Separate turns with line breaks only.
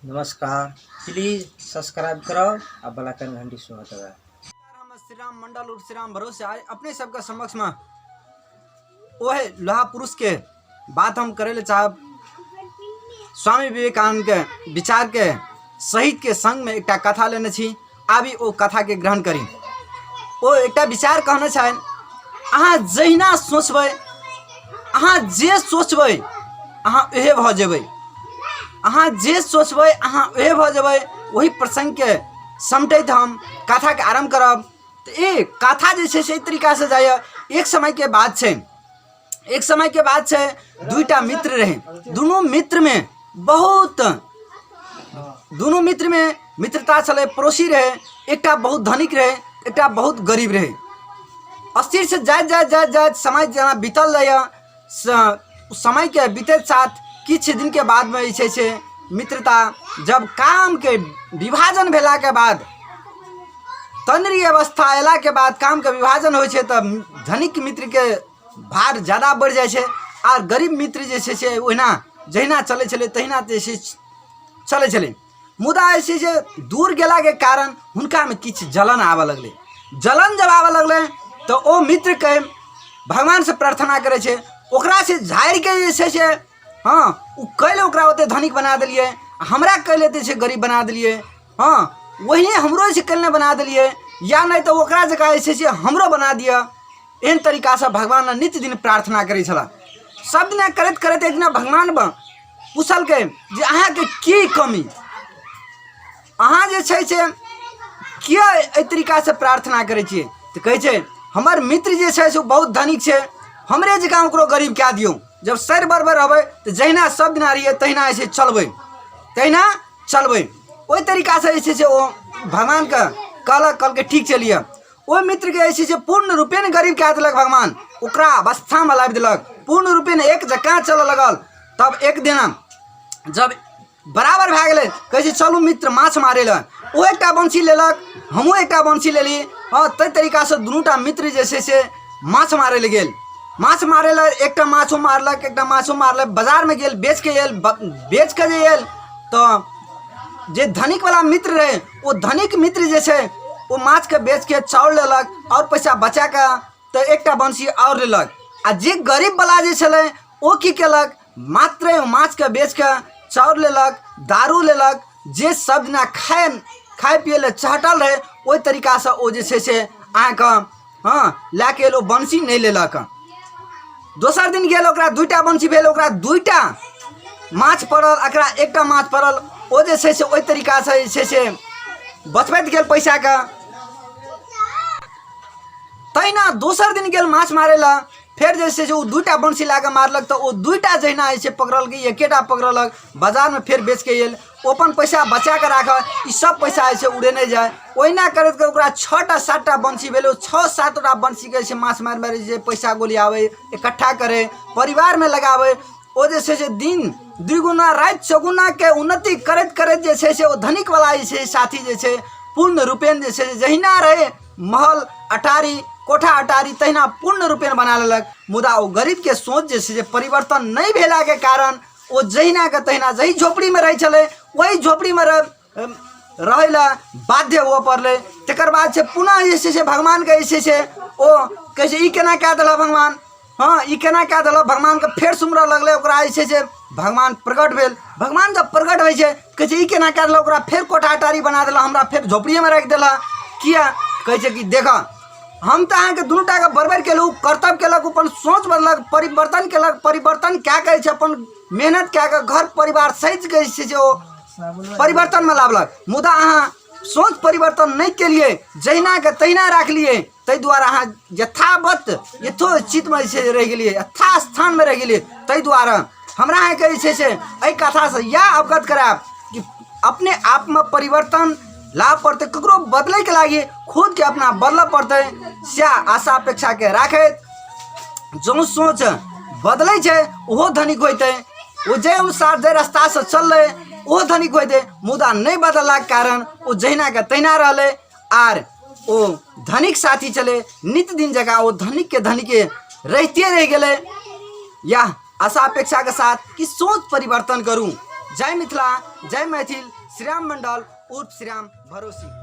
नमस्कार। Please subscribe करो और बेलाइकन घंटी सुना करो।
हम श्री राम मंडल और श्री राम भरोसे आए अपने सबके समक्ष में ओहे लोहा पुरुष के बात हम करे ले चाहब। स्वामी विवेकानंद के विचार के सहित के संग में एक कथा लेने छी। आबी ओ कथा के ग्रहण करी। ओ एक विचार कहना चाहे, अहाँ जहिना सोचबै, अहाँ जे सोचबै अहाँ उहे भ जेबै। अहाँ जे सोचबै अहाँ उहे भ जेबै। वही प्रसंग के समटैत हम कथा के आरंभ करब। तो ये कथा जैसे से तरीका से जाए। एक समय के बाद छे दुईटा मित्र रहे। दोनों मित्र में मित्रता चले, पड़ोसी रहे। एकटा बहुत धनिक रहे, एकटा बहुत गरीब रहे। अस्थिर से जाए समय जना बीतल जाए। समय के बीते साथ किछ दिन के बाद में से मित्रता जब काम के विभाजन भेला के बाद, तंद्री अवस्था अला के बाद काम के विभाजन हो धनिक मित्र के भार ज़्यादा बढ़ जाए और गरीब मित्र जैसे ओहिना जहिना चले चले तहिना जैसे चले चले। मुदा ऐसे दूर गेला के कारण हुनका में किछ जलन आवे लगले। जलन जब आवे लगले तो ओ मित्र के भगवान से प्रार्थना करे छे, ओकरा से झाड़ के जैसे हाँ उ कैले ओकरा ओते धनिक बना दिलिए, हमरा कैले ते गरीब बना दिलिए। हाँ वही हमरो से कैले बना दिलिए, या नहीं तो ओकरा जगह ऐसे हमरो बना दिया। एहन तरीका से भगवान नित्य दिन प्रार्थना करे छला। सब दिन करत करत एक दिन भगवान पूछल के जे अहाँ के की कमी, अहाँ जे छै किया एहि तरीका से प्रार्थना करे छिए। तो कहे छे हमर मित्र जे छै से बहुत धनिक छे, हमरे जगह ओकरो गरीब क्या दियो। जब सर बरबर हबे तो जहिना सब दिन रहिए तहिना ऐसे चलबे। ओई तरीका से ऐसे ओ भगवान का कल के ठीक चलिए। ओ मित्र के ऐसे पूर्ण रूपेण गरीब क्या दिलक भगवान, ओकरा अवस्था में लाबि दिलक। पूर्ण रूपेण एक जगह चल लगल। तब एक दिन जब बराबर भए गेलै, कहे चलू मित्र माछ मारे ला। ओ एकटा बंसी लेलक, हमहूँ एकटा बंसी लेली। हाँ तै तरीका से दुनूटा मित्र जैसे से माछ मारे ले गेल। माछ मारे ला एकटा माछो मारलक, एकटा माछो मारलक। बाजार में गेल, बेच के जे आयल तो जे धनिक वाला मित्र रहे, वो धनिक मित्र जैसे वो माछ के बेच के चाउर लेलक और पैसा बचा के तो एकटा बंसी और लेलक। आ जे गरीब वाला जे छले वो की केलक, मात्र माछ के बेच के चाउर लेलक, दारू लेलक। जे सब दिना खाए पिए ले चहटल रहे, ओहि तरीका से ओ जे से अहाँके हाँ लैके एलो, बंसी नहीं लेलक। दोसर दिन गेल, ओकरा दुईटा बंसी भेल, ओकरा दुईटा माछ पड़ल, एकरा एकटा माछ पड़ल। ओ जे से ओहि तरीका से बचबैत गेल पैसा का। तहिना दोसर दिन गेल माछ मारे ला, फिर जैसे वो दुईटा बंसी ला के मारलक तो वो दुईटा जहिना ऐसे पकड़ल गई, एकेटा पकड़लक। बाजार में फिर बेच के आयल, अपन पैसा बचा के राख, ई सब पैसा ऐसे उड़े नहीं जाए। ओहिना करत के ओकरा 6टा 7टा बंसी भेल, 6-7टा बंसी के ऐसे माछ मार मारे जे पैसा गोली आवे, इकट्ठा करे, परिवार में लगावे। ओ जैसे दिन द्विगुना रात चौगुना के उन्नति करत करत जैसे वो धनिक वाला जैसे साथी जैसे पूर्ण रूपेण जैसे जहिना रहे महल अटारी कोठा अटारी तहिना पूर्ण रूपेण बना लेलक। मुदा वो गरीब के सोच जैसे परिवर्तन नहीं भेला के कारण वो जहिना के तहिना जही झोपड़ी में रह चले वही झोपड़ी में रहे ला बाध्य हुआ पड़ले। तकर बाद से पुनः जैसे भगवान के जैसे ओ कैसे ई केना क्या दिला भगवान, हाँ ई केना क्या दिला भगवान के फिर सुमरा लगले। ओकरा जैसे भगवान प्रकट भेल। भगवान जब प्रकट होइ छै कहे ई केना क्या दिला, ओकरा फिर कोठा अटारी बना दिला, हमरा फिर झोपड़िए में रख दिला। किया कहे कि देखा हम तो अहाँ के दुनूटा के बरबर केलू, कर्तव्य केलक, अपन सोच बदलक, परिवर्तन केलक। परिवर्तन क्या करे छे, अपन मेहनत क्या के घर परिवार सहित के जो परिवर्तन में लावलक। मुदा अहाँ सोच परिवर्तन नहीं के लिए जहिना के तहिना राख लिए, तै द्वारा अहाँ यथोचित में से रह गेलिए, यथा स्थान में रह गेलिए। तै द्वारा हमरा अहाँ के एहि कथा से यह अवगत कराब कि अपने आप में परिवर्तन लाभ पड़ते, ककरो बदले के लागी खुद के अपना बदल पड़ते। से आशा अपेक्षा के राखे, जो सोच बदले छे वो धनिक होते, वो जे अनुसार जे रास्ता से चल रहे वो धनिक होते। मुदा नहीं बदलला के कारण वो जहिना के तहिना रहले आर वो धनिक साथी चले नित्य दिन जगह वो धनिक के धनिके रहते रह गए। यह आशा अपेक्षा के साथ कि सोच परिवर्तन करूं। जय मिथिला। जय मैथिल। श्रीराम मंडल उर्फ श्रीराम भरोसी।